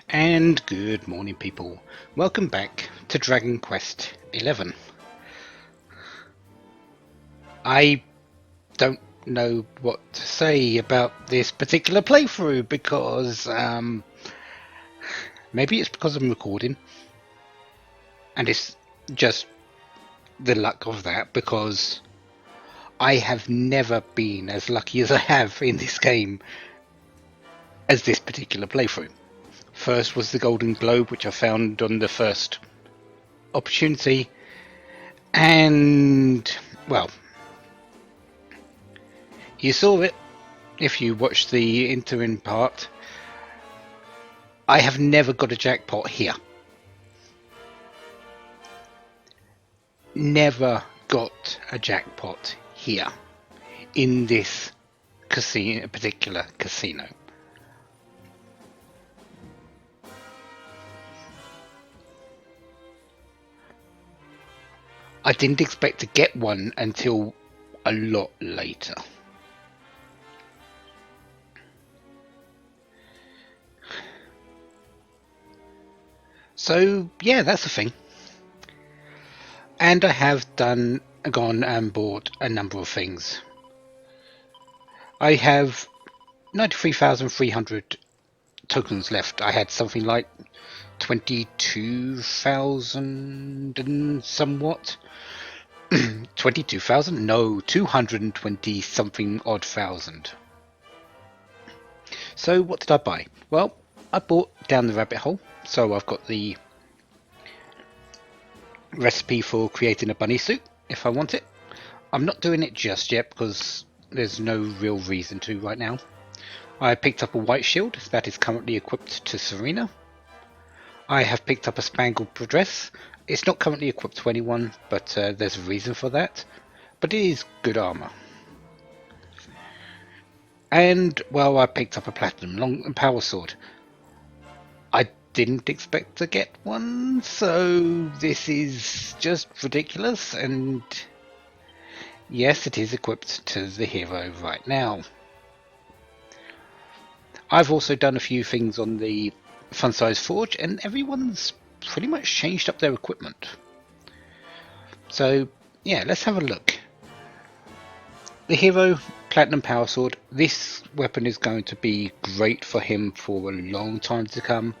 And good morning, people. Welcome back to Dragon Quest XI. I don't know what to say about this particular playthrough because maybe it's because I'm recording, and it's just the luck of that because I have never been as lucky as I have in this game as this particular playthrough. First was the Golden Globe, which I found on the first opportunity, and well, you saw it if you watched the interim part. I have never got a jackpot here. Never got a jackpot here in this particular casino. I didn't expect to get one until a lot later. So yeah, that's the thing. And I have gone and bought a number of things. I have 93,300 tokens left. I had something like 22,000 and somewhat. 22,000? No, 220 something odd thousand. So what did I buy? Well, I bought Down the Rabbit Hole. So I've got the recipe for creating a bunny suit if I want it. I'm not doing it just yet because there's no real reason to right now. I picked up a white shield that is currently equipped to Serena. I have picked up a spangled dress. It's not currently equipped to anyone, but there's a reason for that. But it is good armor. And well, I picked up a platinum long power sword. I didn't expect to get one, so this is just ridiculous. And yes, it is equipped to the hero right now. I've also done a few things on the Fun Size Forge, and everyone's pretty much changed up their equipment. So yeah, let's have a look. The hero, Platinum Power Sword. This weapon is going to be great for him for a long time to come.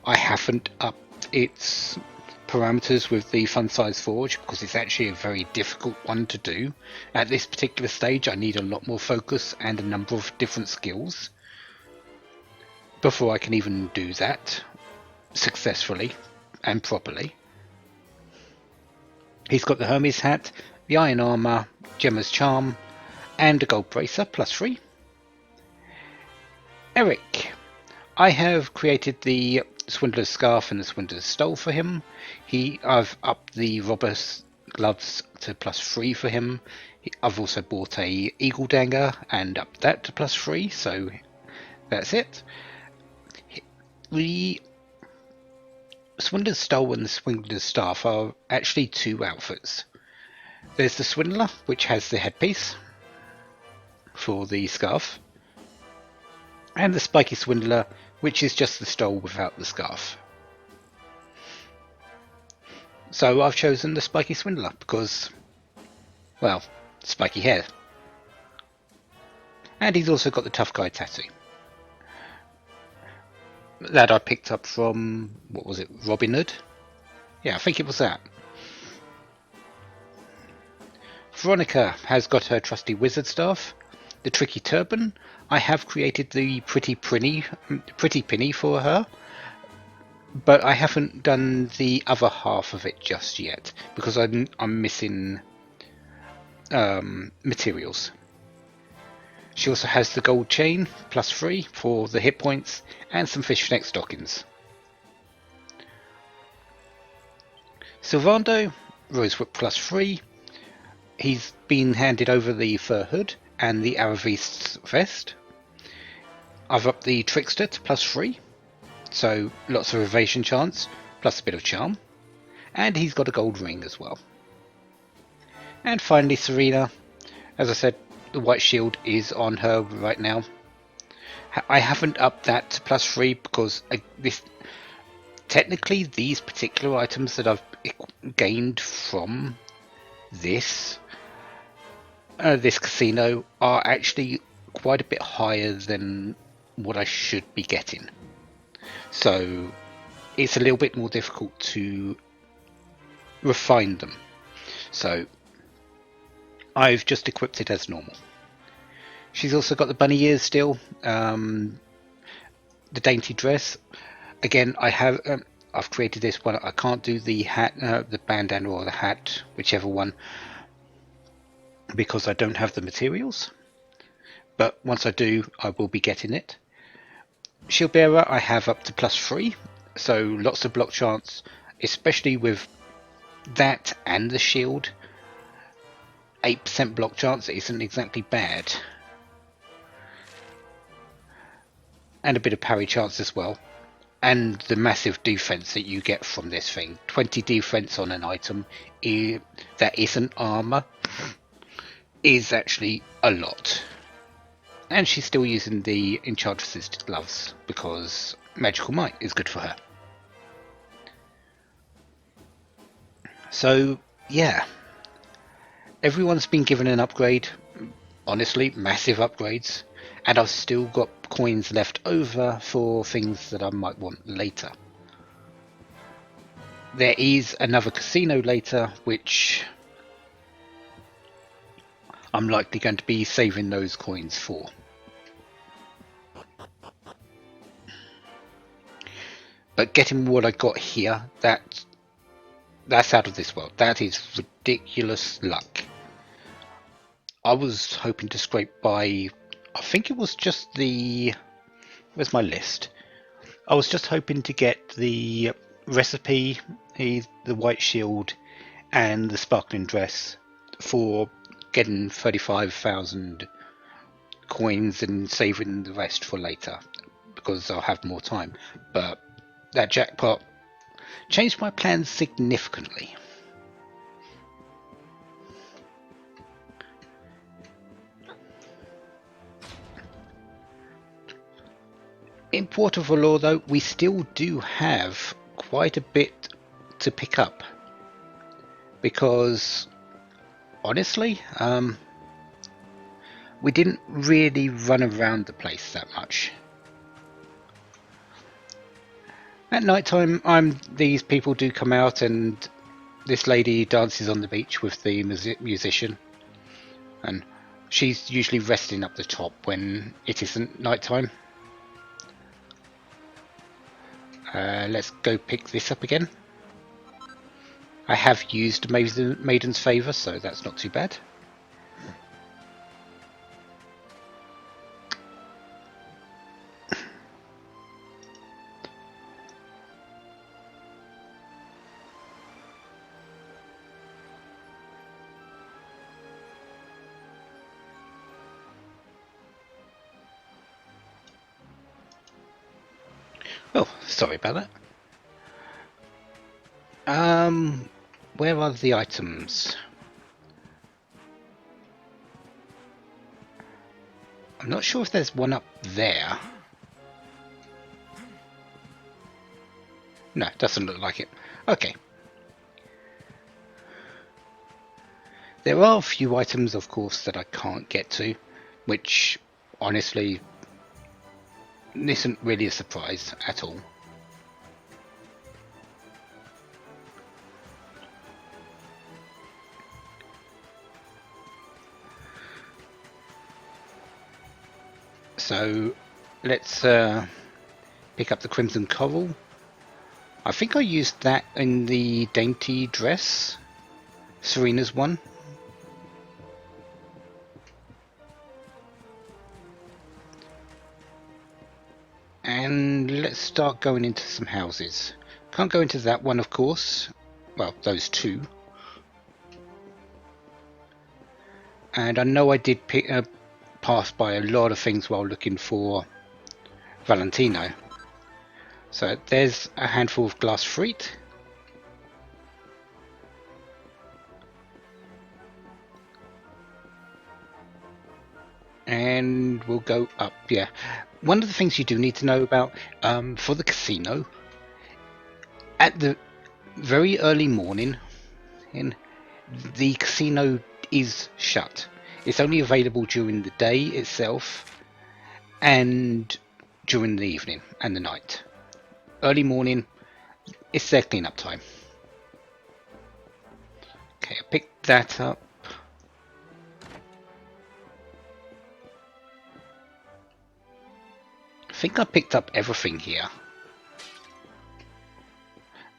I haven't upped its parameters with the Fun Size Forge because it's actually a very difficult one to do. At this particular stage I need a lot more focus and a number of different skills before I can even do that successfully and properly. He's got the Hermes hat, the iron armor, Gemma's charm, and a gold bracer +3. Eric. I have created the Swindler's Scarf and the Swindler's Stole for him. I've upped the Robber's Gloves to +3 for him. I've also bought a Eagle Dagger and upped that to +3, so that's it. The Swindler's Stole and the Swindler's Staff are actually two outfits. There's the Swindler, which has the headpiece for the scarf, and the Spiky Swindler, which is just the stole without the scarf. So I've chosen the Spiky Swindler because, well, spiky hair. And he's also got the Tough Guy tattoo that I picked up from, what was it, Robin Hood? Yeah, I think it was that. Veronica has got her trusty wizard staff, the tricky turban. I have created the pretty pinny for her, but I haven't done the other half of it just yet because I'm missing materials. She also has the gold chain +3 for the hit points and some fishnet stockings. Silvando, Rosewhip +3. He's been handed over the fur hood and the Aravis's vest. I've upped the Trickster to +3, so lots of evasion chance, plus a bit of charm. And he's got a gold ring as well. And finally Serena, as I said, the white shield is on her right now. I haven't upped that to +3 because technically these particular items that I've gained from this this casino are actually quite a bit higher than what I should be getting. So it's a little bit more difficult to refine them. So I've just equipped it as normal. She's also got the bunny ears still, the dainty dress. Again, I've created this one. I can't do the hat, the bandana or the hat, whichever one, because I don't have the materials. But once I do, I will be getting it. Shield bearer I have up to +3, so lots of block chance, especially with that and the shield. 8% block chance isn't exactly bad. And a bit of parry chance as well. And the massive defense that you get from this thing. 20 defense on an item that isn't armor is actually a lot. And she's still using the Enchantress's gloves because Magical Might is good for her. So, yeah. Everyone's been given an upgrade. Honestly, massive upgrades. And I've still got coins left over for things that I might want later. There is another casino later, which I'm likely going to be saving those coins for. But getting what I got here, that's out of this world. That is ridiculous luck. I was hoping to scrape by, I think it was just the, where's my list? I was just hoping to get the recipe, the white shield, and the sparkling dress for getting 35,000 coins and saving the rest for later, because I'll have more time. But that jackpot changed my plans significantly. In Port of Valor, though, we still do have quite a bit to pick up, because honestly, we didn't really run around the place that much. At night time, these people do come out, and this lady dances on the beach with the musician, and she's usually resting up the top when it isn't night time. Let's go pick this up again. I have used Maiden's Favour, so that's not too bad. Oh, sorry about that. Where are the items? I'm not sure if there's one up there. No, doesn't look like it. Okay. There are a few items, of course, that I can't get to, which honestly isn't really a surprise at all. So let's pick up the Crimson Coral. I think I used that in the dainty dress, Serena's one. And let's start going into some houses. Can't go into that one, of course. Well, those two. And I know I did pass by a lot of things while looking for Valentino. So there's a handful of glass fruit. And we'll go up, yeah. one of the things you do need to know about for the casino, at the very early morning, in the casino is shut. It's only available during the day itself and during the evening and the night. Early morning, it's their cleanup time. Okay, I picked that up. I think I picked up everything here.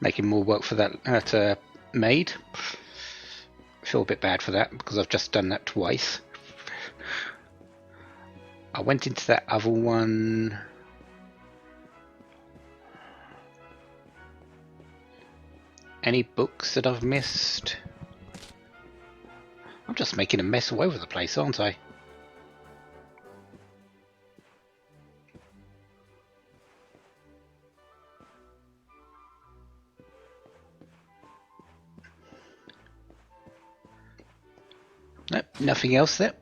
Making more work for that maid. I feel a bit bad for that because I've just done that twice. I went into that other one. Any books that I've missed? I'm just making a mess all over the place, aren't I? Nope, nothing else there.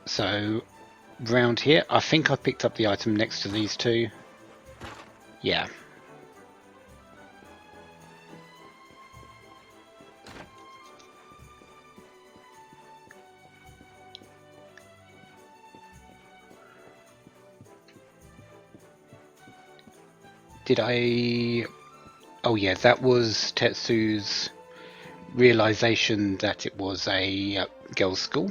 So, round here, I think I picked up the item next to these two. Yeah. Did I... Oh yeah, that was Tetsu's realization that it was a girls' school.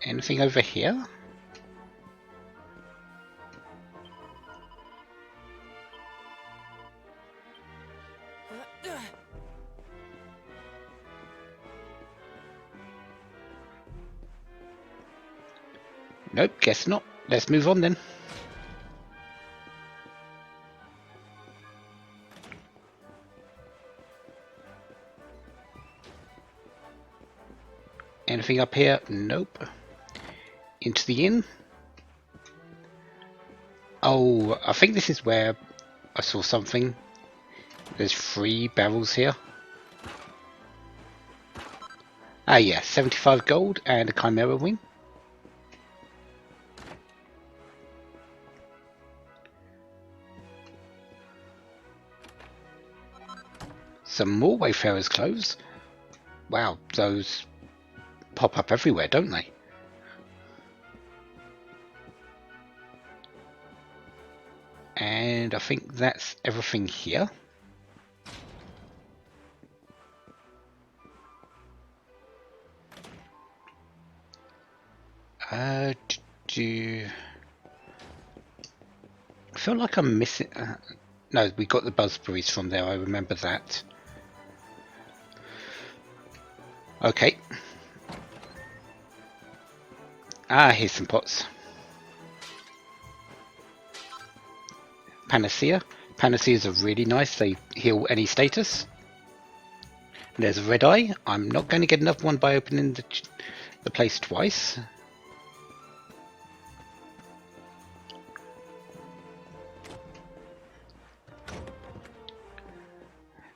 Anything over here? Nope, guess not. Let's move on then. Anything up here? Nope. Into the inn. Oh, I think this is where I saw something. There's 3 barrels here. Ah yeah, 75 gold and a chimera wing. Some more Wayfarer's clothes. Wow, those pop up everywhere, don't they? And I think that's everything here. I feel like I'm missing... no, we got the buzzberries from there, I remember that. Okay. Ah, here's some pots. Panacea. Panaceas are really nice, they heal any status. There's a red eye. I'm not going to get another one by opening the place twice.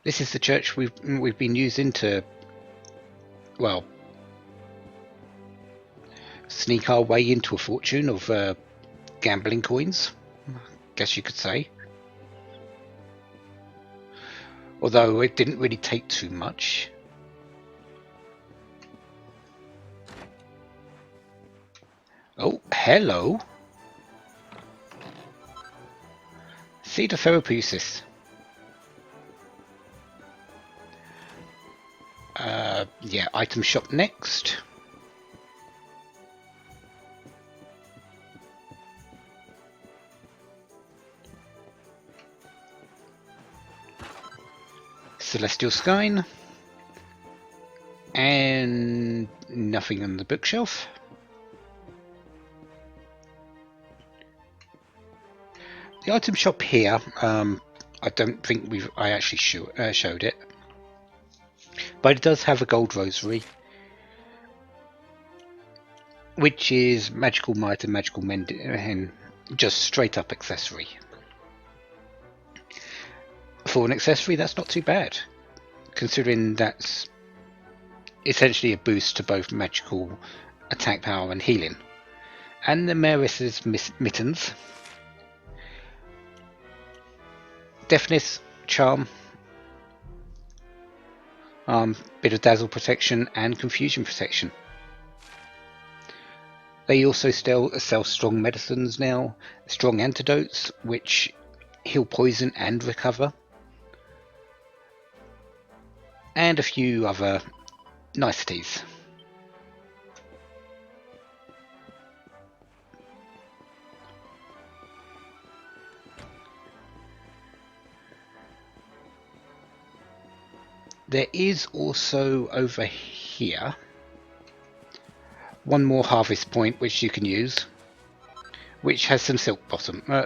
This is the church we've been using to, well, sneak our way into a fortune of gambling coins, guess you could say. Although it didn't really take too much. Oh, hello. Cedar Therapeutics. Yeah, item shop next. Celestial Skyne. And nothing on the bookshelf. The item shop here, I don't think I actually showed it, but it does have a gold rosary, which is magical might and magical mend, and just straight up accessory. For an accessory, that's not too bad, considering that's essentially a boost to both magical attack power and healing. And the Maris's mittens, deafness, charm, bit of dazzle protection and confusion protection. They also sell strong medicines now, strong antidotes which heal poison and recover, and a few other niceties. There is also over here one more harvest point which you can use, which has some silk blossoms,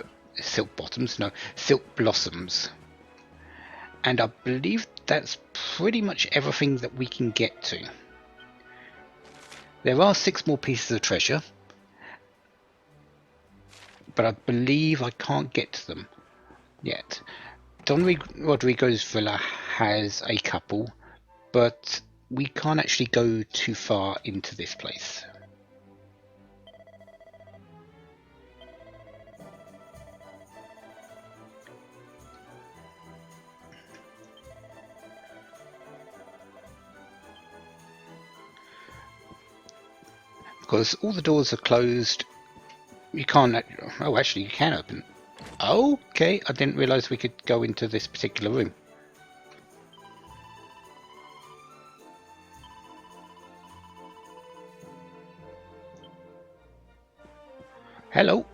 and I believe that's pretty much everything that we can get to. There are 6 more pieces of treasure, but I believe I can't get to them yet. Don Rodrigo's villa has a couple, but we can't actually go too far into this place. Because all the doors are closed. You can't. Oh, actually, you can open. Okay, I didn't realise we could go into this particular room. Hello.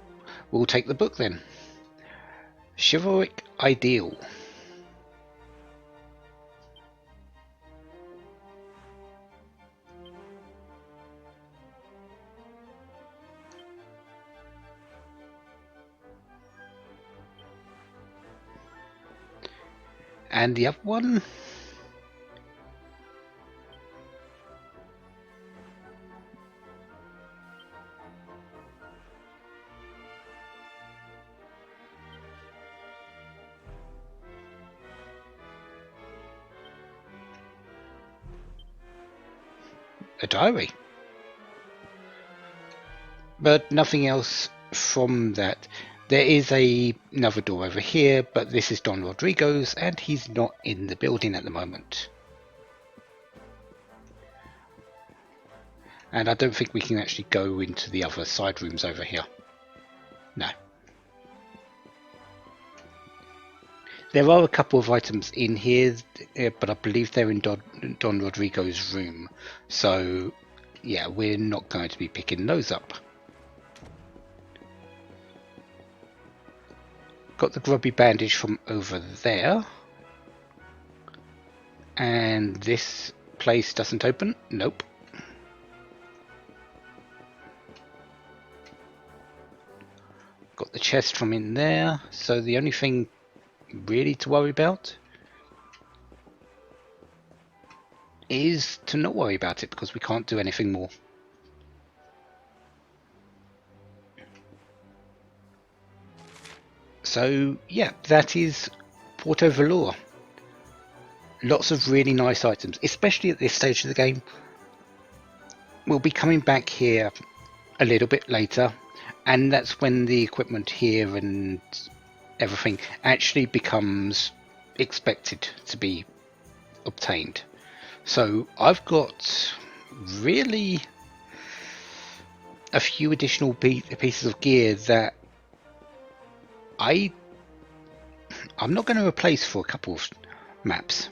We'll take the book then. Chivalric Ideal. And the other one? A diary. But nothing else from that. There is another door over here, but this is Don Rodrigo's, and he's not in the building at the moment. And I don't think we can actually go into the other side rooms over here. No. There are a couple of items in here, but I believe they're in Don Rodrigo's room. So, yeah, we're not going to be picking those up. Got the grubby bandage from over there. And this place doesn't open? Nope. Got the chest from in there. So the only thing really to worry about is to not worry about it, because we can't do anything more. So yeah, that is Porto Velour. Lots of really nice items, especially at this stage of the game. We'll be coming back here a little bit later, and that's when the equipment here and everything actually becomes expected to be obtained. So I've got really a few additional pieces of gear that I'm not going to replace for a couple of maps.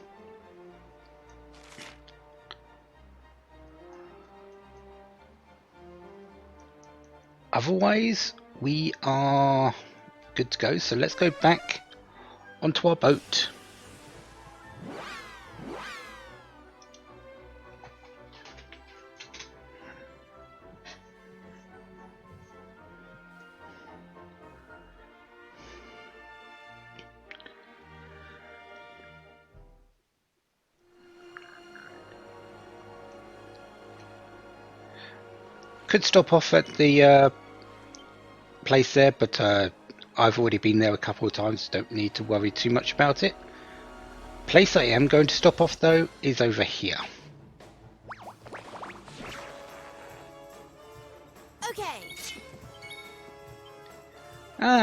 Otherwise, we are good to go. So let's go back onto our boat. could stop off at the place there, but I've already been there a couple of times, don't need to worry too much about it. Place I am going to stop off though is over here. Okay.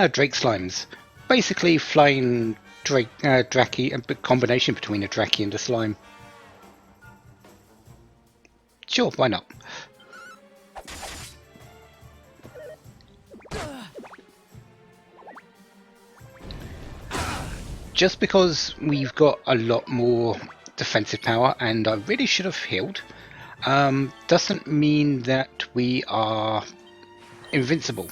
Drake Slimes. Basically flying Drake, Draki, a combination between a Draki and a slime. Sure, why not? Just because we've got a lot more defensive power, and I really should have healed, doesn't mean that we are invincible.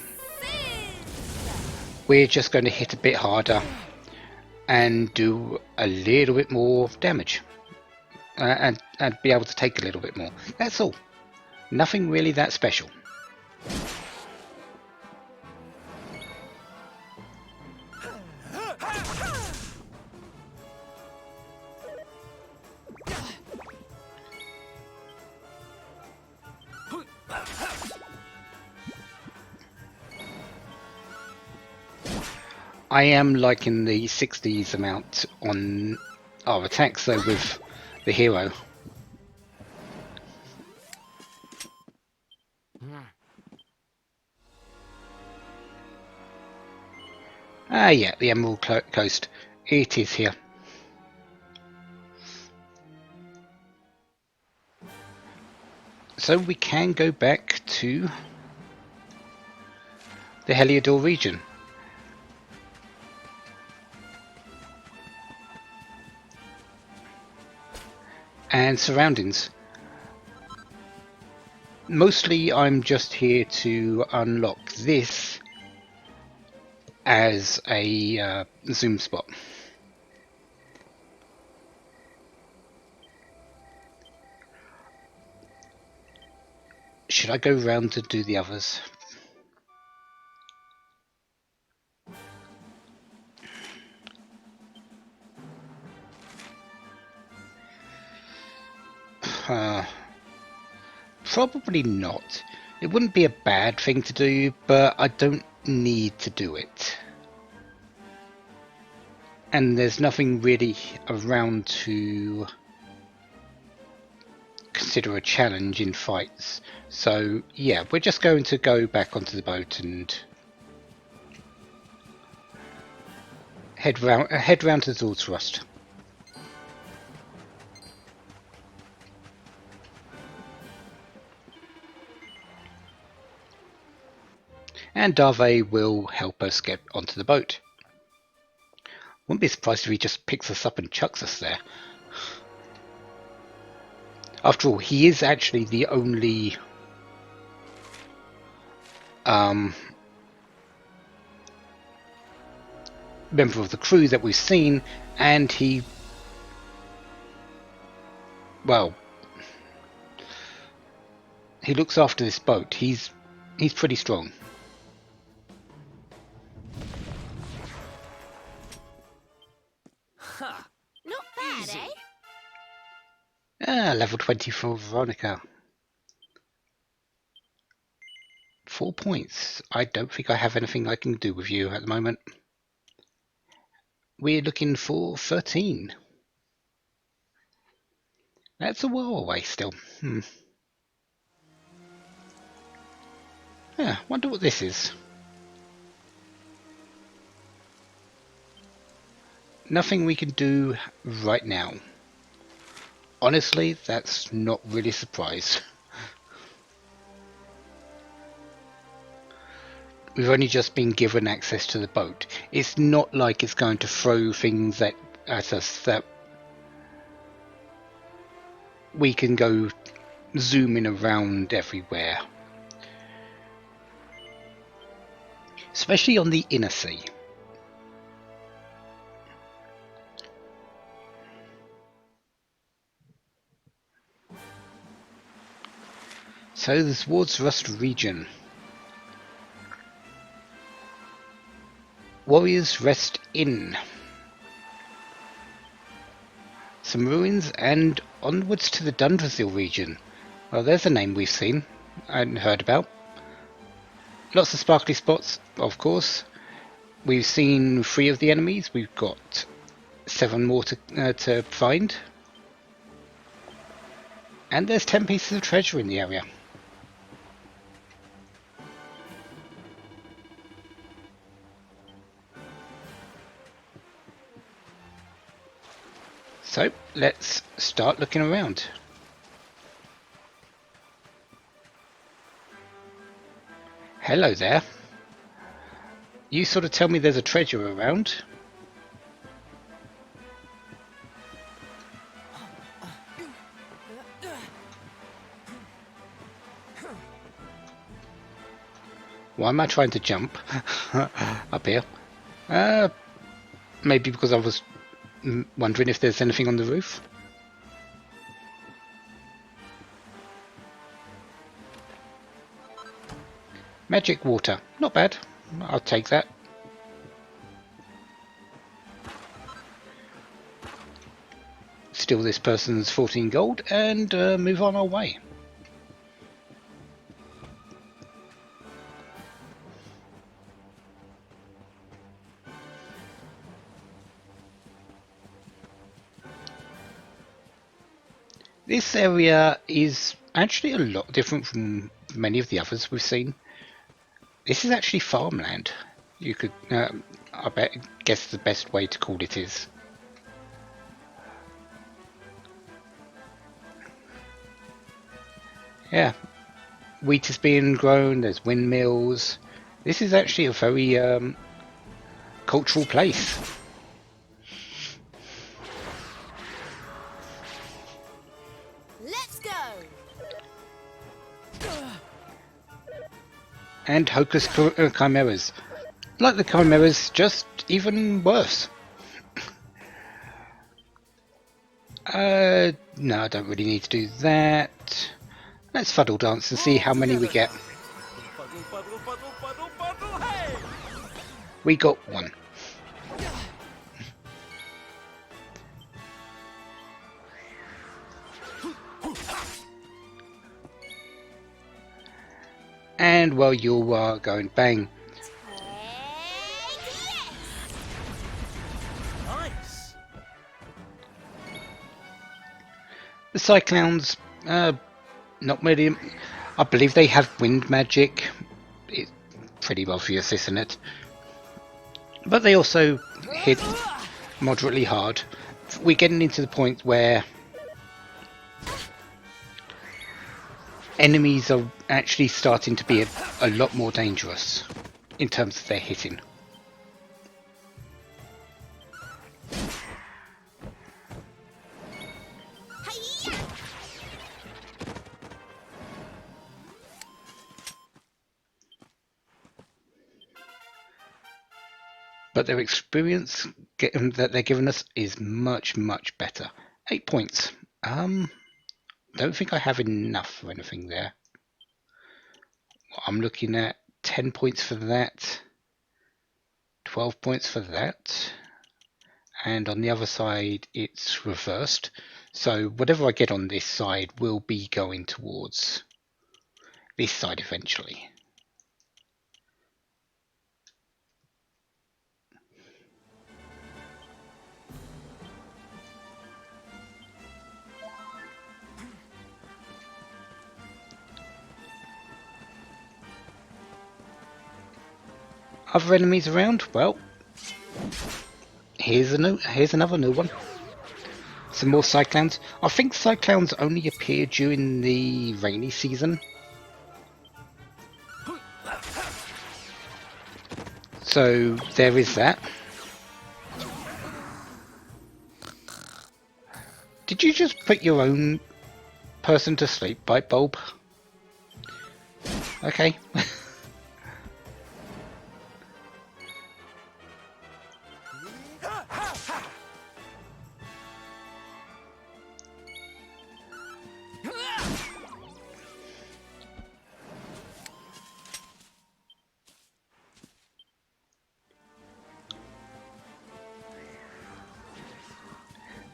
We're just going to hit a bit harder and do a little bit more damage, and be able to take a little bit more. That's all. Nothing really that special. I am liking the 60s amount on our attacks though with the hero. Yeah, the Emerald Coast. It is here. So we can go back to the Heliodor region. And surroundings. Mostly I'm just here to unlock this as a zoom spot. Should I go round to do the others? Probably not. It wouldn't be a bad thing to do, but I don't need to do it. And there's nothing really around to consider a challenge in fights. So yeah, we're just going to go back onto the boat and head round to Zordthrust. And Darve will help us get onto the boat. Wouldn't be surprised if he just picks us up and chucks us there. After all, he is actually the only member of the crew that we've seen, and he, well, he looks after this boat. He's pretty strong. Not bad, eh? Level 20 for Veronica. 4 points. I don't think I have anything I can do with you at the moment. We're looking for 13. That's a while away still. Yeah, wonder what this is. Nothing we can do right now. Honestly, that's not really a surprise. We've only just been given access to the boat. It's not like it's going to throw things at us that we can go zooming around everywhere. Especially on the inner sea. So the Zordthrust region. Warriors Rest Inn. Some ruins and onwards to the Dundrasil region. Well, there's a name we've seen. I hadn't heard about. Lots of sparkly spots, of course. We've seen 3 of the enemies. We've got 7 more to find. And there's 10 pieces of treasure in the area. So, let's start looking around. Hello there. You sort of tell me there's a treasure around. Why am I trying to jump up here? Maybe because I was wondering if there's anything on the roof. Magic water. Not bad. I'll take that. Steal this person's 14 gold and move on our way. This area is actually a lot different from many of the others we've seen. This is actually farmland. You could, guess the best way to call it is. Yeah, wheat is being grown, there's windmills. This is actually a very cultural place. Let's go. And Hocus Chimeras. Like the Chimeras, just even worse. No, I don't really need to do that. Let's fuddle dance and see how many we get. We got 1. And while you are going bang. Nice. The Cyclones, not really. I believe they have wind magic. It's pretty obvious, isn't it? But they also hit moderately hard. We're getting into the point where enemies are actually starting to be a lot more dangerous in terms of their hitting. But their experience that they're giving us is much, much better. 8 points. Don't think I have enough for anything there. I'm looking at 10 points for that, 12 points for that, and on the other side it's reversed. So whatever I get on this side will be going towards this side eventually. Other enemies around? Well, here's another new one. Some more Cyclones. I think Cyclones only appear during the rainy season. So there is that. Did you just put your own person to sleep, Bite Bulb? Okay.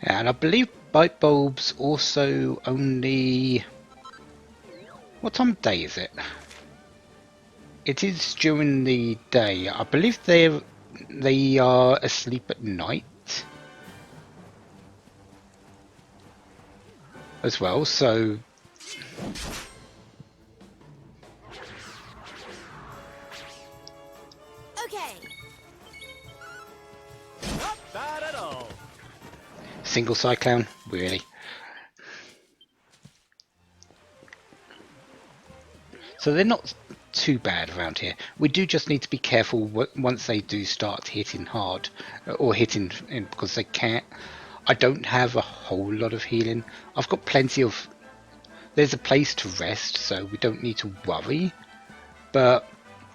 And I believe Bite Bulbs also only... What time of day is it? It is during the day. I believe they are asleep at night as well, so Okay. Not bad at all. single cyclone, really. So they're not too bad around here. We do just need to be careful once they do start hitting hard, or hitting in, because they can't. I don't have a whole lot of healing. I've got plenty of. There's a place to rest, so we don't need to worry. But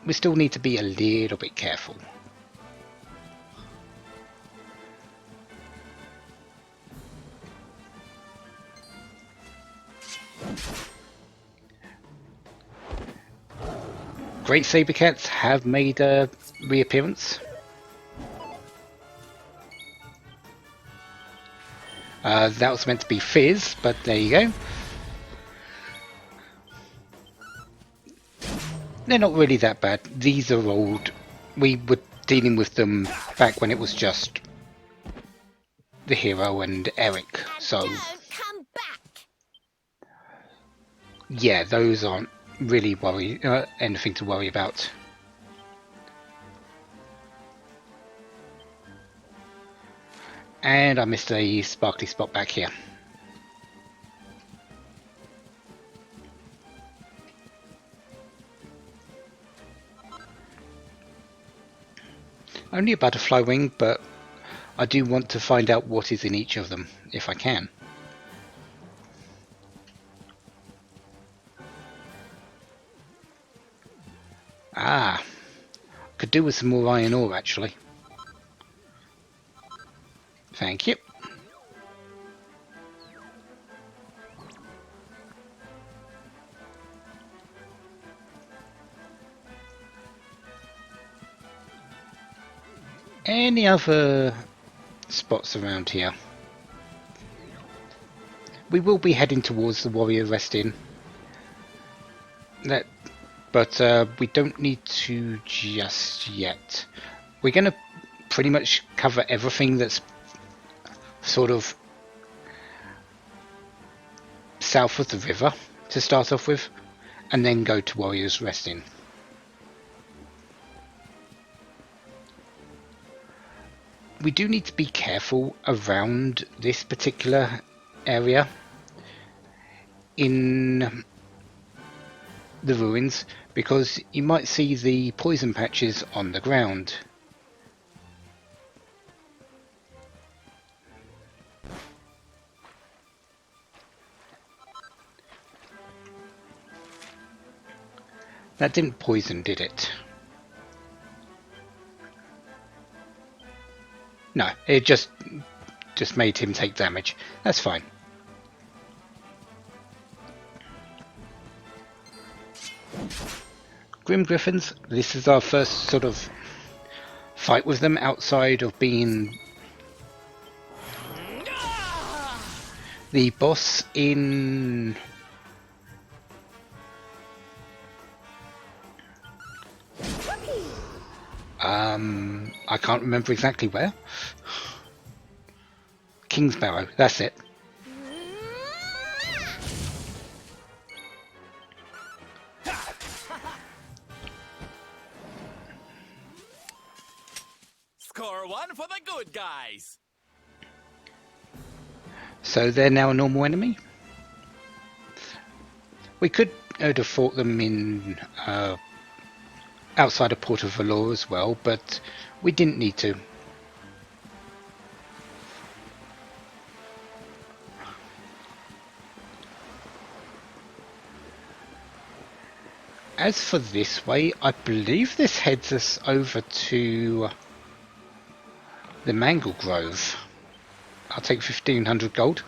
we still need to be a little bit careful. Great Saber Cats have made a reappearance. That was meant to be Fizz, but there you go. They're not really that bad. These are old. We were dealing with them back when it was just the hero and Eric. So Don't come back. yeah, those aren't really anything to worry about. And I missed a sparkly spot back here. Only a butterfly wing, but I do want to find out what is in each of them, if I can. Ah, could do with some more iron ore actually. Thank you. Any other spots around here? We will be heading towards the Warrior Rest Inn. But we don't need to just yet. We're going to pretty much cover everything that's sort of south of the river to start off with, and then go to Warrior's Rest Inn. We do need to be careful around this particular area in the ruins, because you might see the poison patches on the ground. That didn't poison, did it? No, it just made him take damage. That's fine. Grim Griffins, this is our first sort of fight with them outside of being the boss in I can't remember exactly where. Kingsbarrow, that's it. Score one for the good guys. So they're now a normal enemy. We could have fought them in outside of Port of Valor as well, but we didn't need to. As for this way, I believe this heads us over to the Mangle Grove. I'll take 1500 gold.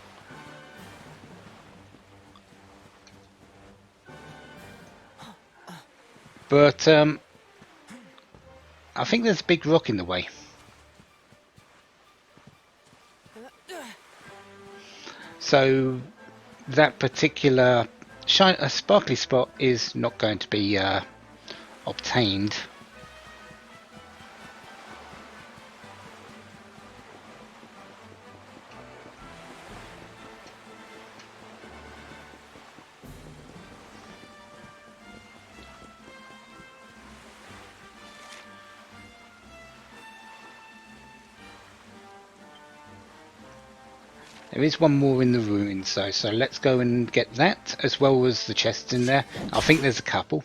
But I think there's a big rock in the way. So that particular A sparkly spot is not going to be obtained. There is one more in the ruins though, so let's go and get that, as well as the chests in there. I think there's a couple.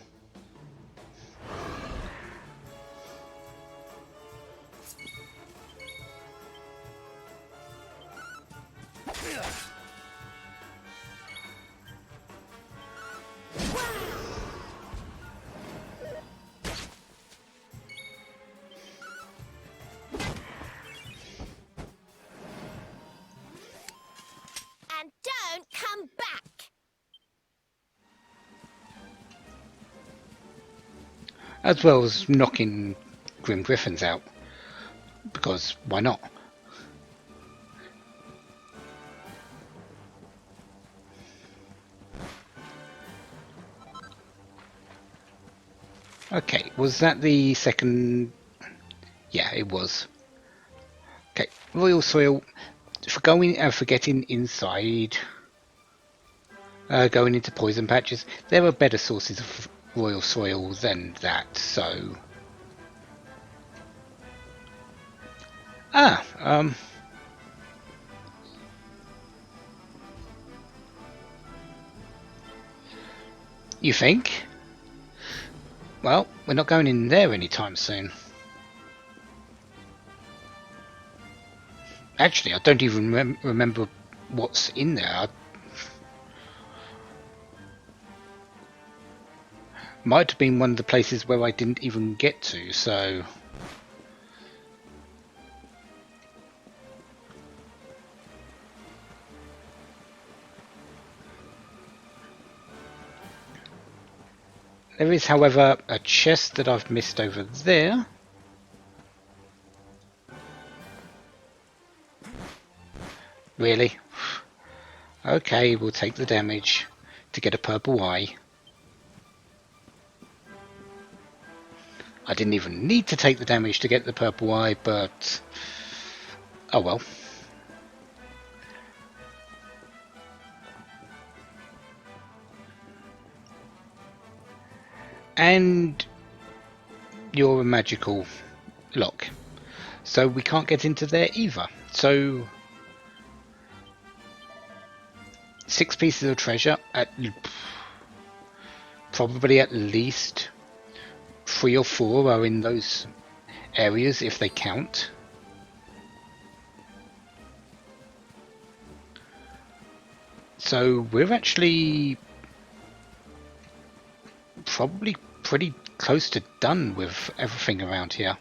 And don't come back. As well as knocking Grim Griffins out, because why not? Okay, was that the second? Yeah, it was. Okay, Royal Soil. For getting inside, going into poison patches, there are better sources of Royal Soil than that. So, you think? Well, we're not going in there anytime soon. Actually, I don't even remember what's in there. Might have been one of the places where I didn't even get to, so... There is, however, a chest that I've missed over there. Really? Okay, we'll take the damage to get a purple eye. I didn't even need to take the damage to get the purple eye, but... oh well. And you're a magical lock, so we can't get into there either. So 6 pieces of treasure, at probably at least 3 or 4 are in those areas if they count. So we're actually probably pretty close to done with everything around here.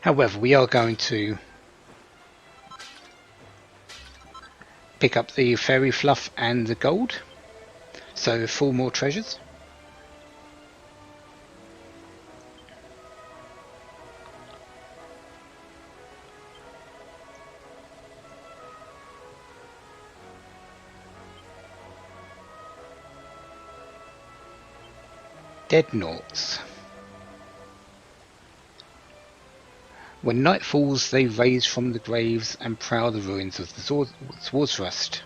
However, we are going to pick up the fairy fluff and the gold, so 4 more treasures. Deadnaughts. When night falls, they rise from the graves and prowl the ruins of the Swordsrust.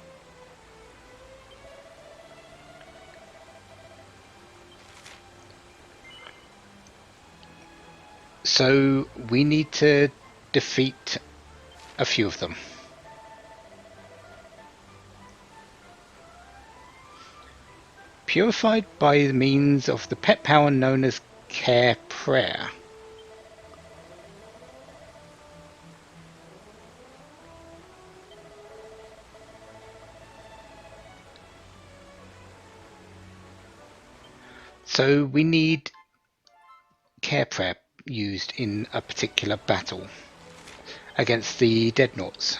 So we need to defeat a few of them. Purified by means of the pet power known as Care Prayer. So we need Care Prayer used in a particular battle against the Deadnaughts.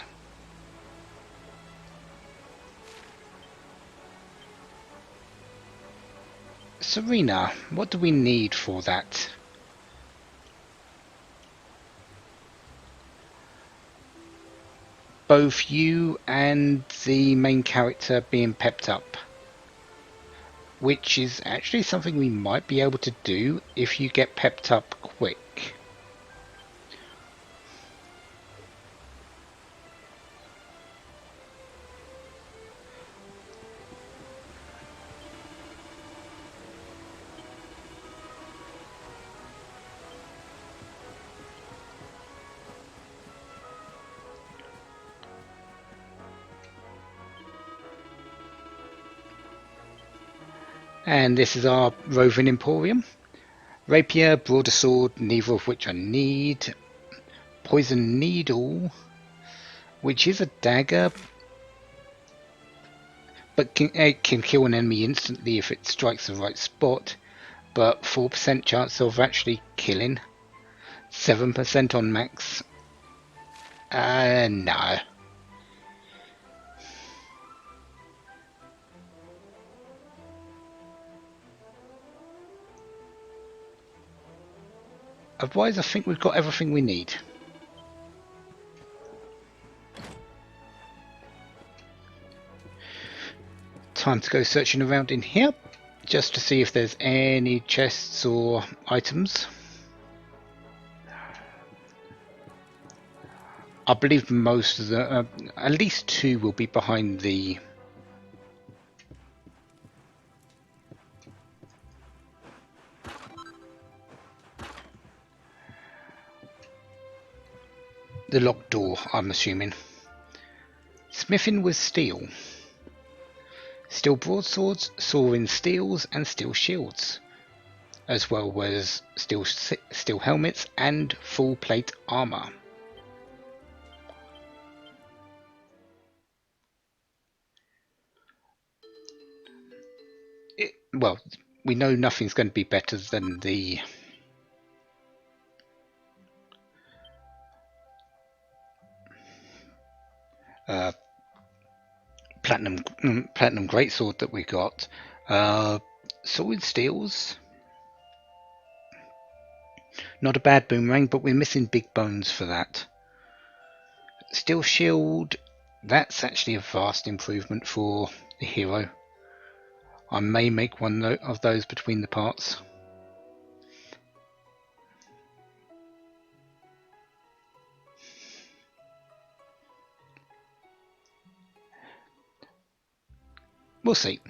Serena, what do we need for that? Both you and the main character being pepped up. Which is actually something we might be able to do if you get pepped up quick. And this is our roving emporium. Rapier, broadsword, neither of which I need. Poison needle, which is a dagger, but it can kill an enemy instantly if it strikes the right spot. But 4% chance of actually killing. 7% on max. No. Otherwise, I think we've got everything we need. Time to go searching around in here, just to see if there's any chests or items. I believe most of the, at least 2 will be behind the locked door, I'm assuming. Smithing with steel. Steel broadswords, soaring steels and steel shields, as well as steel helmets and full plate armor. Well, we know nothing's going to be better than the platinum greatsword that we got. Sword steels, not a bad boomerang, but we're missing big bones for that. Steel shield, that's actually a vast improvement for the hero. I may make one of those between the parts. We'll see.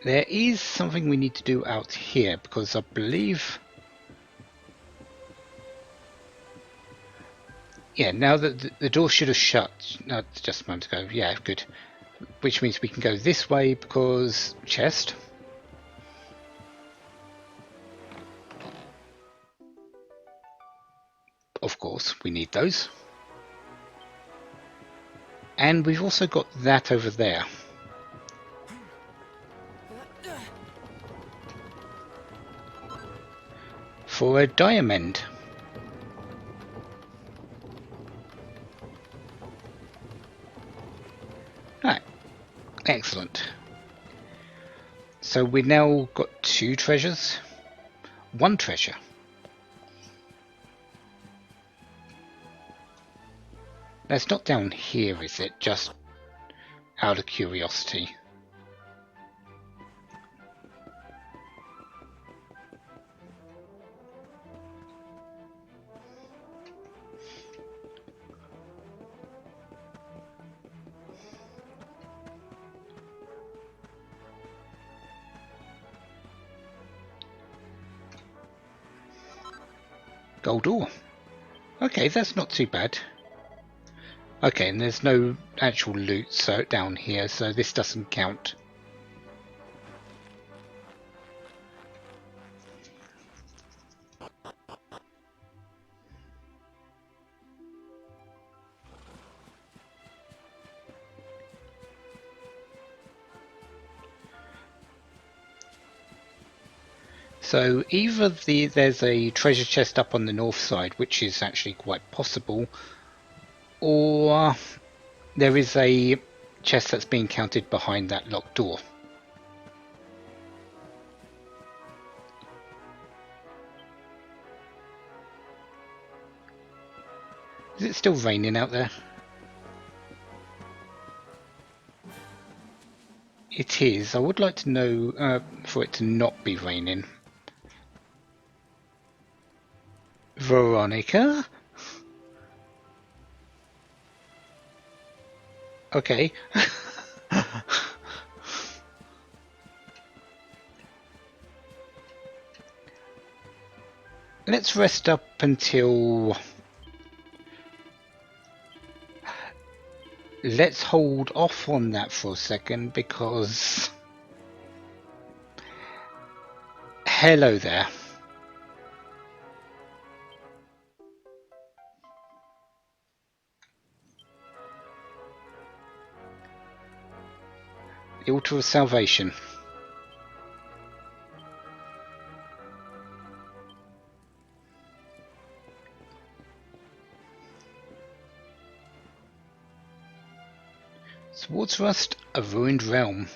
There is something we need to do out here, because I believe... Yeah, now that the door should have shut just a moment ago. Yeah, good. Which means we can go this way because chest. Of course, we need those. And we've also got that over there. For a diamond. Right, excellent. So we've now got 2 treasures. 1 treasure. That's not down here, is it? Just out of curiosity. Gold ore. Okay, that's not too bad. Okay, and there's no actual loot down here, so this doesn't count. So either there's a treasure chest up on the north side, which is actually quite possible, or there is a chest that's being counted behind that locked door. Is it still raining out there? It is. I would like to know for it to not be raining. Veronica? Okay. Let's rest up until... Let's hold off on that for a second because... Hello there. The Altar of Salvation. Swords Rust, a ruined realm.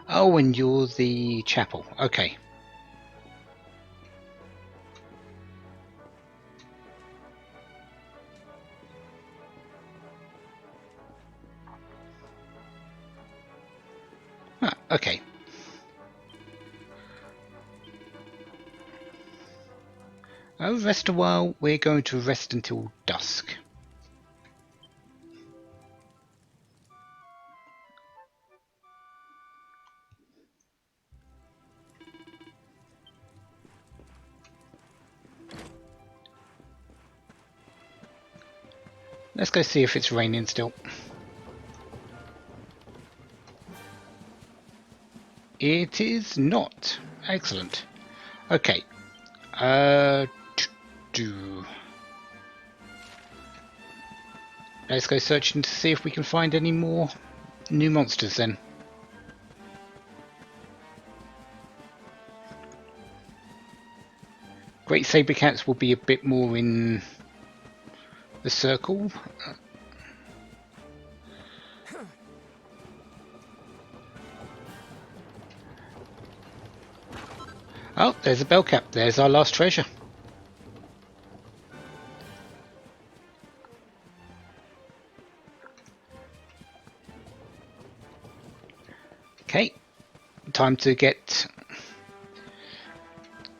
Oh, and you're the chapel. Okay. Ah, okay. Oh, rest a while. We're going to rest until dusk. Let's go see if it's raining still. It is not. Excellent. Okay. Let's go searching to see if we can find any more new monsters then. Great Saber Cats will be a bit more in the circle. Oh, there's a bell cap. There's our last treasure. Okay, time to get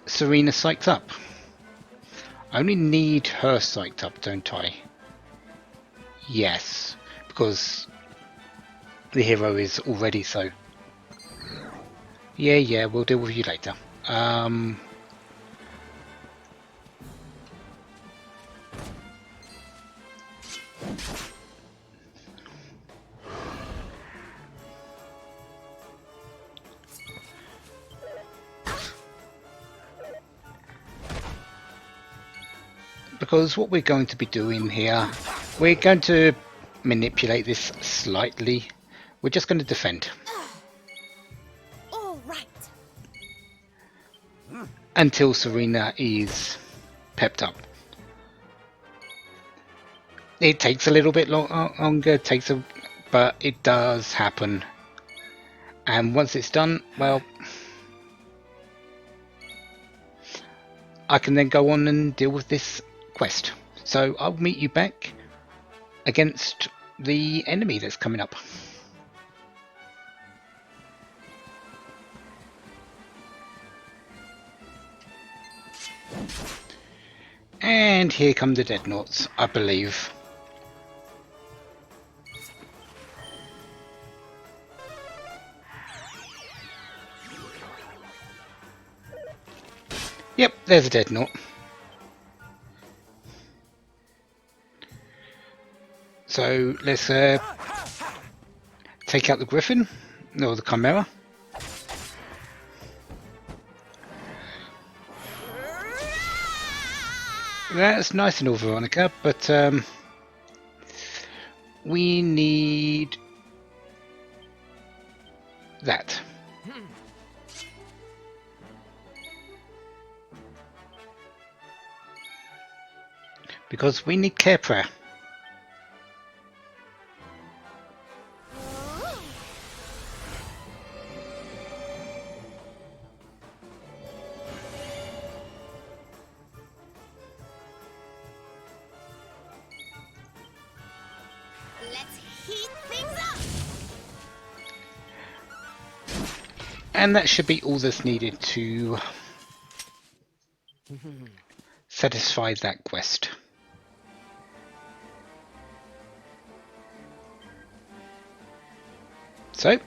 Serena psyched up. I only need her psyched up, don't I? Yes, because the hero is already so. Yeah, we'll deal with you later. Because what we're going to be doing here, we're going to manipulate this slightly. We're just going to defend. All right. Until Serena is pepped up. It takes a little bit longer, but it does happen. And once it's done, well, I can then go on and deal with this quest. So I'll meet you back against the enemy that's coming up. And here come the Dreadnoughts, I believe. Yep, there's a Dreadnought. So let's take out the Griffin. or the Chimera. That's nice and all, Veronica, but we need that. Because we need care prayer. Let's heat things up. And that should be all that's needed to satisfy that quest. So,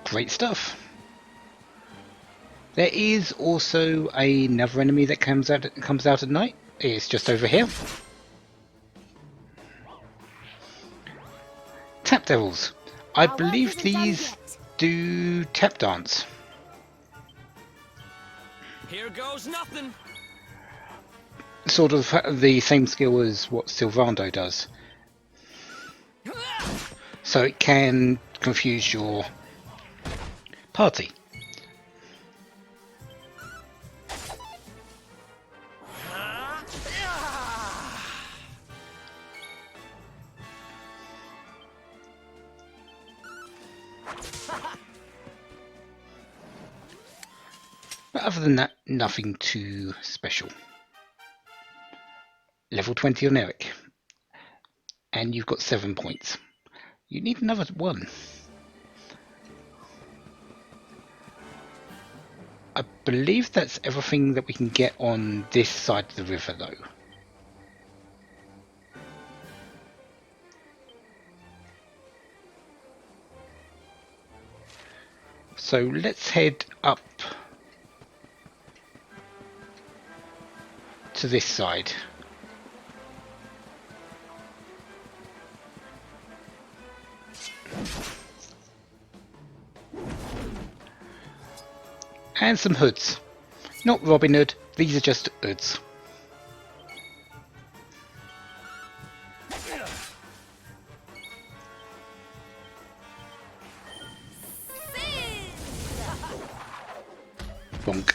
great stuff. There is also another enemy that comes out at night. It's just over here. Tap Devils. I Our believe work isn't done these yet. do tap dance. Here goes nothing. Sort of the same skill as what Sylvando does. So it can confuse your party. But other than that, nothing too special. Level 20 on Eric. And you've got 7 points. You need another 1. I believe that's everything that we can get on this side of the river, though. So let's head up to this side. And some hoods. Not Robin Hood, these are just hoods. Bonk.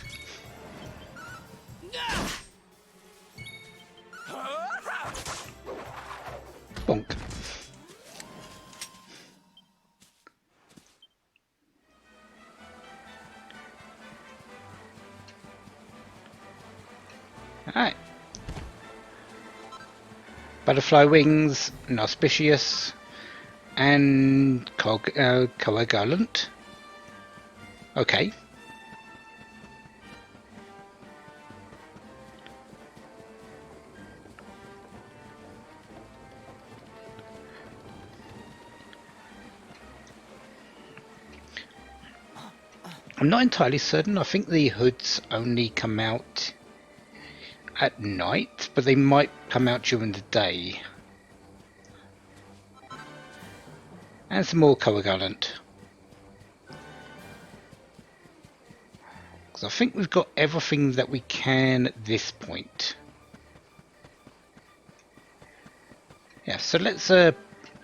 Bonk. Alright. Butterfly wings, Auspicious, and Coagulant. Okay. I'm not entirely certain. I think the hoods only come out at night, but they might come out during the day. And some more Coagulant. Because I think we've got everything that we can at this point. Yeah, so let's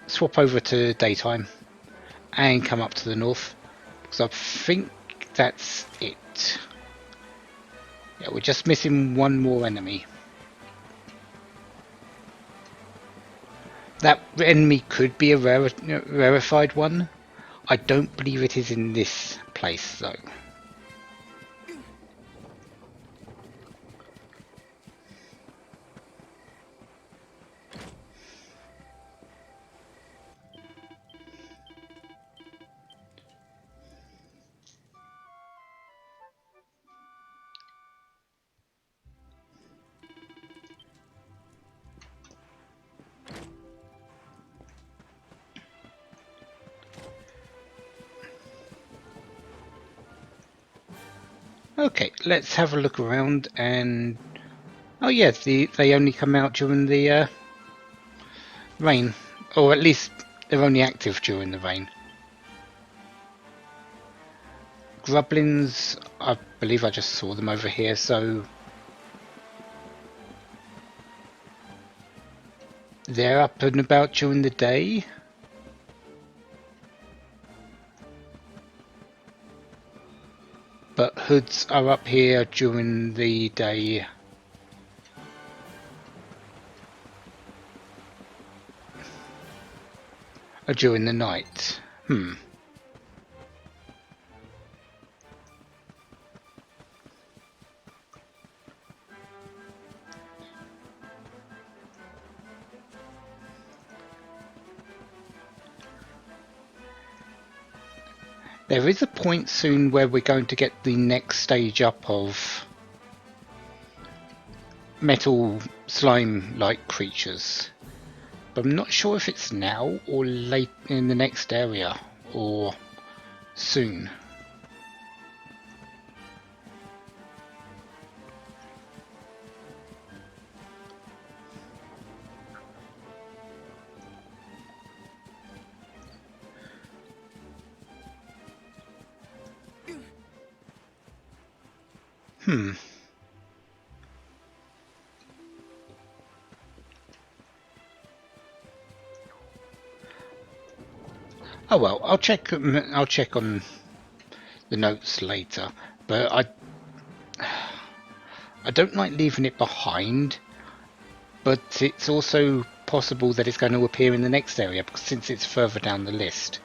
swap over to daytime and come up to the north. Because I think that's it. Yeah, we're just missing one more enemy. That enemy could be a rarefied one. I don't believe it is in this place though. Okay, let's have a look around and... Oh yeah, they only come out during the rain. Or at least they're only active during the rain. Grublins, I believe I just saw them over here, so they're up and about during the day. But hoods are up here during the day. Or during the night. There is a point soon where we're going to get the next stage up of metal slime-like creatures. But I'm not sure if it's now or late in the next area or soon. Oh well, I'll check on the notes later, but I don't like leaving it behind, but it's also possible that it's going to appear in the next area because since it's further down the list.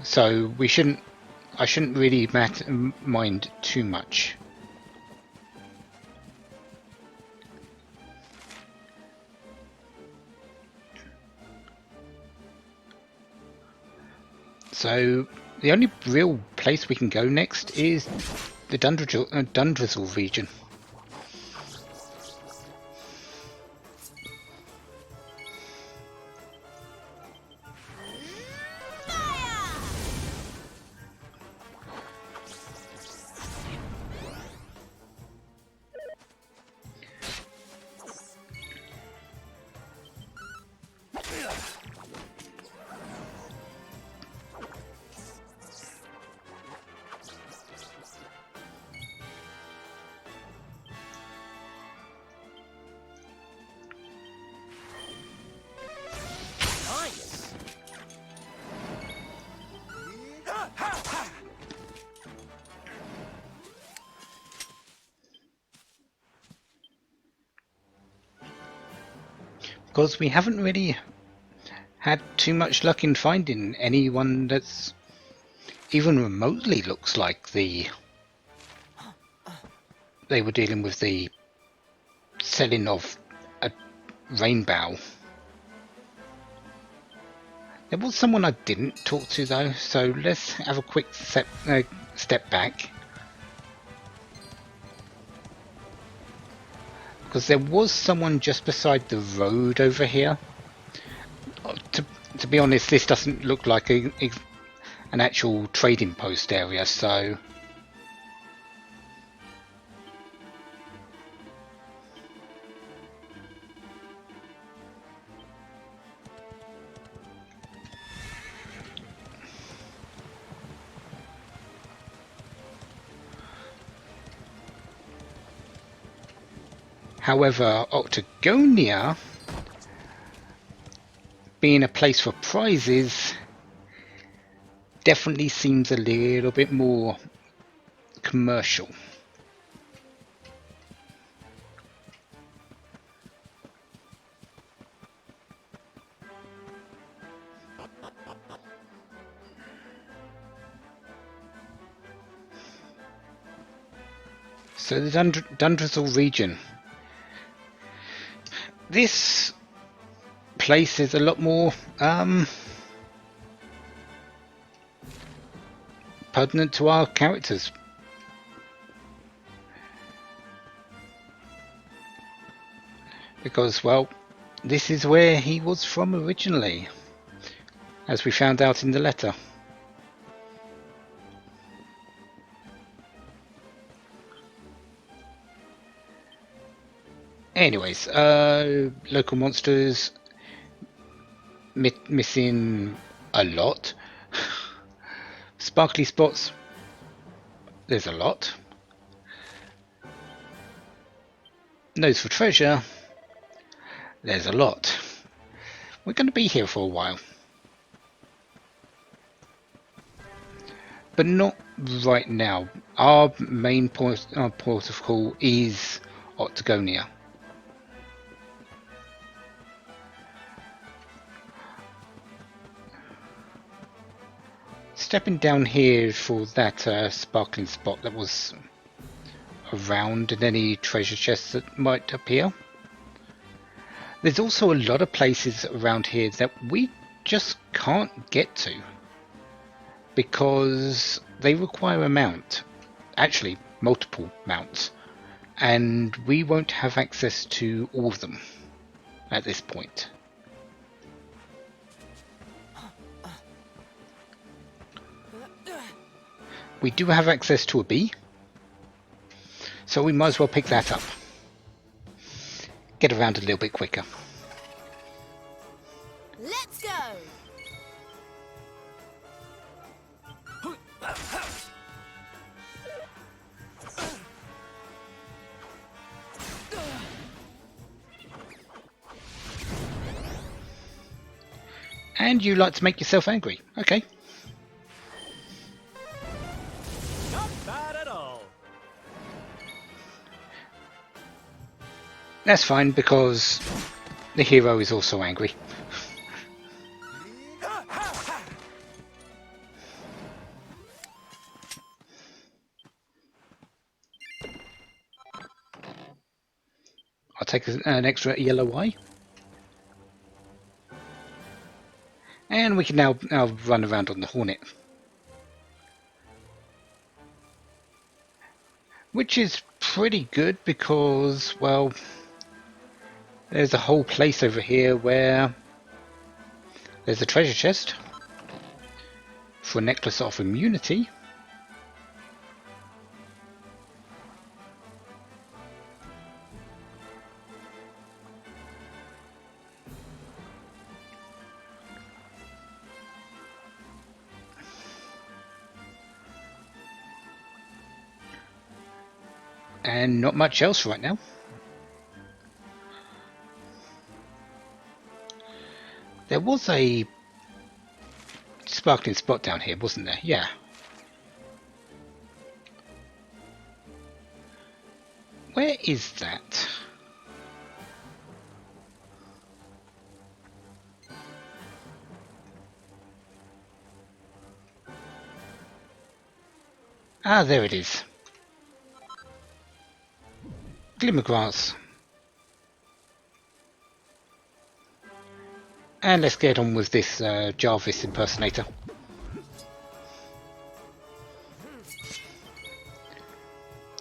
So I shouldn't really mind too much. So the only real place we can go next is the Dundrizzle region. Because we haven't really had too much luck in finding anyone that's even remotely looks like they were dealing with the selling of a rainbow. There was someone I didn't talk to though, so let's have a quick step back. Because there was someone just beside the road over here. To be honest, this doesn't look like an actual trading post area, so... However, Octagonia, being a place for prizes, definitely seems a little bit more commercial. So the Dundrizzle region. This place is a lot more pertinent to our characters. Because, well, this is where he was from originally, as we found out in the letter. Anyways, local monsters missing a lot. Sparkly spots, there's a lot. Nose for treasure, there's a lot. We're going to be here for a while. But not right now. Our main port of call is Octagonia. Stepping down here for that sparkling spot that was around and any treasure chests that might appear. There's also a lot of places around here that we just can't get to because they require a mount, actually multiple mounts, and we won't have access to all of them at this point. We do have access to a bee, so we might as well pick that up. Get around a little bit quicker. Let's go. And you like to make yourself angry. Okay. Not bad at all. That's fine because the hero is also angry. I'll take an extra yellow eye. And we can now run around on the Hornet. Which is pretty good because, well, there's a whole place over here where there's a treasure chest for a necklace of immunity. And not much else right now. There was a sparkling spot down here, wasn't there? Yeah. Where is that? Ah, there it is. Glimmergrass. And let's get on with this Jarvis impersonator.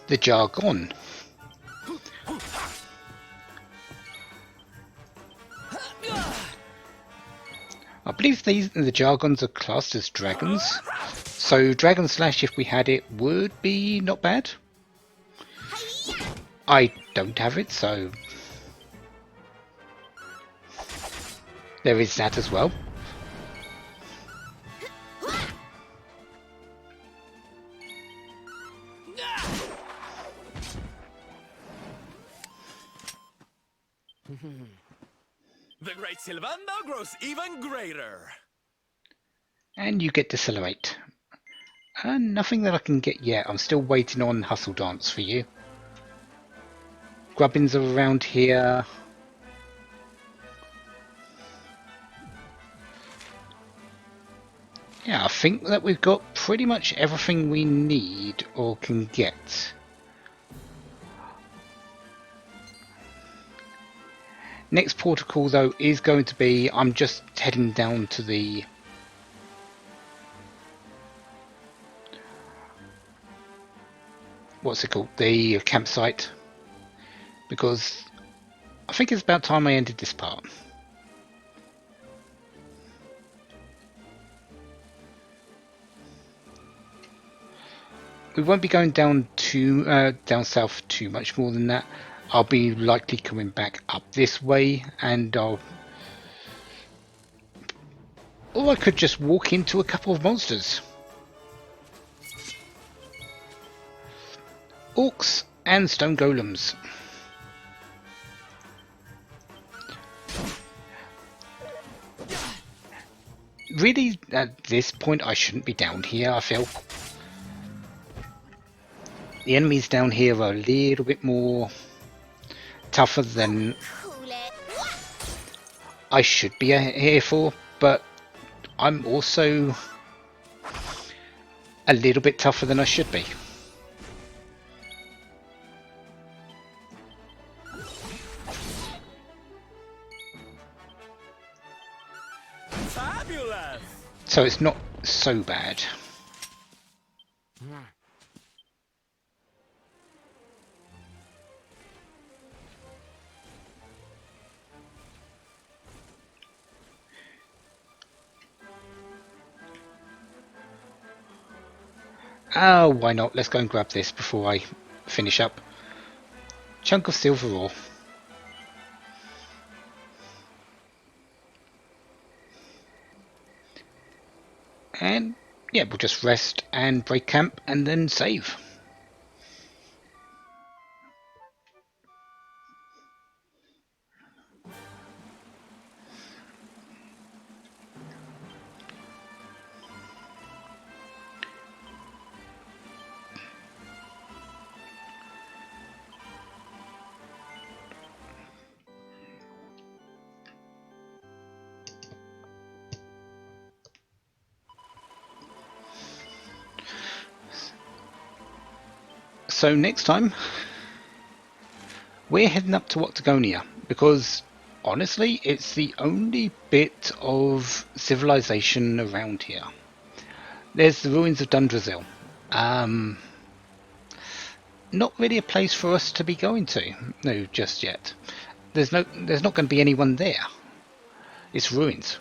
The Jargon. I believe the Jargons are classed as dragons. So Dragon Slash, if we had it, would be not bad. I don't have it, so there is that as well. The great Sylvando grows even greater. And you get Decelerate. Nothing that I can get yet. I'm still waiting on Hustle Dance for you. Grubbins are around here. Yeah, I think that we've got pretty much everything we need or can get. Next protocol though is going to be, I'm just heading down to the what's it called? The campsite. Because I think it's about time I ended this part. We won't be going down south too much more than that. I'll be likely coming back up this way, and or I could just walk into a couple of monsters. Orcs and stone golems. Really, at this point, I shouldn't be down here, I feel. The enemies down here are a little bit more tougher than Cool it. Wah! I should be here for, but I'm also a little bit tougher than I should be. Fabulous! So it's not so bad. Oh, why not? Let's go and grab this before I finish up. Chunk of silver ore. And yeah, we'll just rest and break camp and then save. So next time, we're heading up to Octagonia, because honestly, it's the only bit of civilization around here. There's the ruins of Dundrasil. Not really a place for us to be going to, no, just yet. There's not going to be anyone there. It's ruins.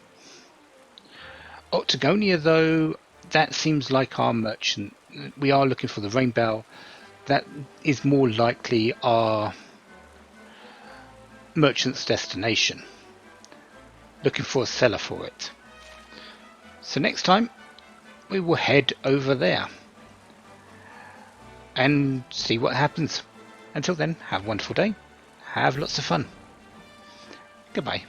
Octagonia, though, that seems like our merchant. We are looking for the Rainbow. That is more likely our merchant's destination. Looking for a seller for it. So next time, we will head over there and see what happens. Until then, have a wonderful day. Have lots of fun. Goodbye.